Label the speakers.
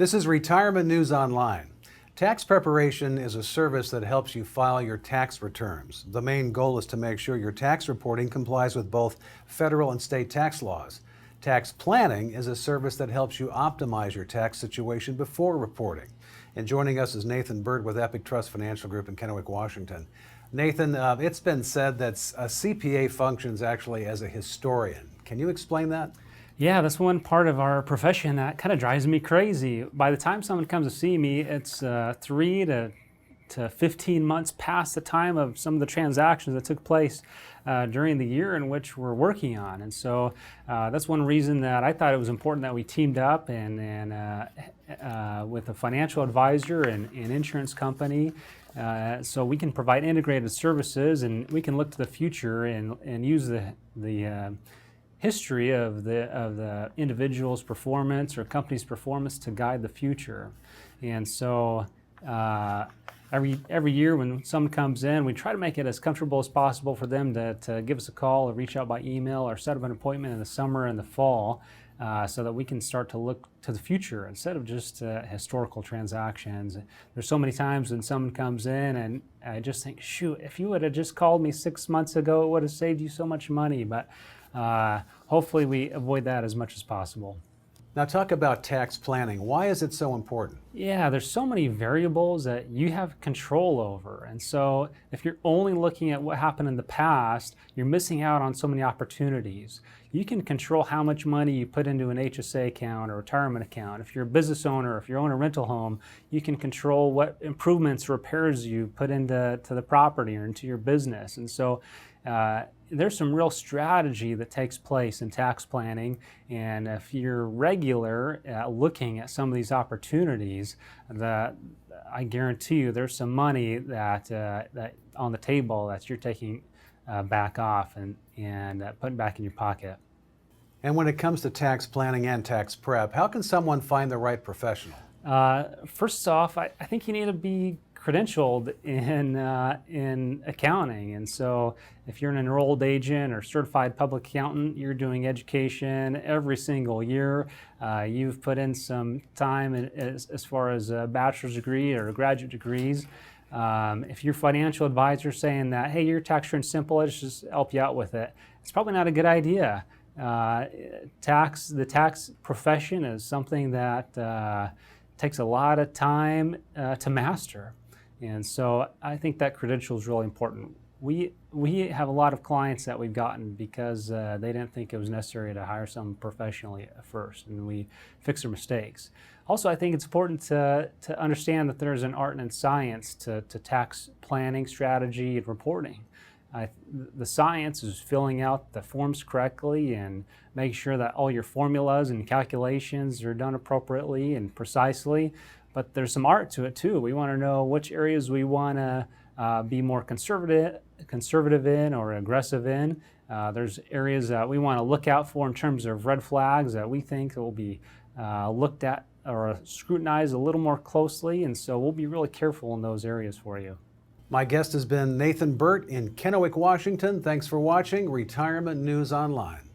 Speaker 1: This is Retirement News Online. Tax preparation is a service that helps you file your tax returns. The main goal is to make sure your tax reporting complies with both federal and state tax laws. Tax planning is a service that helps you optimize your tax situation before reporting. And joining us is Nathan Burt with Epic Trust Financial Group in Kennewick, Washington. Nathan, it's been said that a CPA functions actually as a historian. Can you explain that?
Speaker 2: Yeah, that's one part of our profession that kind of drives me crazy. By the time someone comes to see me, it's 3 to 15 months past the time of some of the transactions that took place during the year in which we're working on. And so that's one reason that I thought it was important that we teamed up and with a financial advisor and an insurance company so we can provide integrated services, and we can look to the future and use the history of the individual's performance or company's performance to guide the future. And so every year when someone comes in, we try to make it as comfortable as possible for them to give us a call or reach out by email or set up an appointment in the summer and the fall so that we can start to look to the future instead of just historical transactions. There's so many times when someone comes in and I just think, shoot, if you would have just called me 6 months ago, it would have saved you so much money. But hopefully we avoid that as much as possible.
Speaker 1: Now talk about tax planning. Why is it so important?
Speaker 2: Yeah, there's so many variables that you have control over. And so if you're only looking at what happened in the past, you're missing out on so many opportunities. You can control how much money you put into an HSA account or retirement account. If you're a business owner, if you own a rental home, you can control what improvements, repairs you put into the property or into your business. And so there's some real strategy that takes place in tax planning, and if you're regular at looking at some of these opportunities, that I guarantee you there's some money that on the table that you're taking back off and putting back in your pocket.
Speaker 1: And when it comes to tax planning and tax prep, how can someone find the right professional?
Speaker 2: First off, I think you need to be credentialed in accounting, and so if you're an enrolled agent or certified public accountant, you're doing education every single year. You've put in some time as far as a bachelor's degree or graduate degrees. If your financial advisor is saying that, hey, your tax return's simple, let's just help you out with it, it's probably not a good idea. The tax profession is something that takes a lot of time to master. And so I think that credential is really important. We have a lot of clients that we've gotten because they didn't think it was necessary to hire someone professionally at first, and we fix their mistakes. Also, I think it's important to understand that there's an art and science to tax planning, strategy, and reporting. The science is filling out the forms correctly and making sure that all your formulas and calculations are done appropriately and precisely. But there's some art to it too. We want to know which areas we want to be more conservative in or aggressive in. There's areas that we want to look out for in terms of red flags that we think will be looked at or scrutinized a little more closely. And so we'll be really careful in those areas for you.
Speaker 1: My guest has been Nathan Burt in Kennewick, Washington. Thanks for watching Retirement News Online.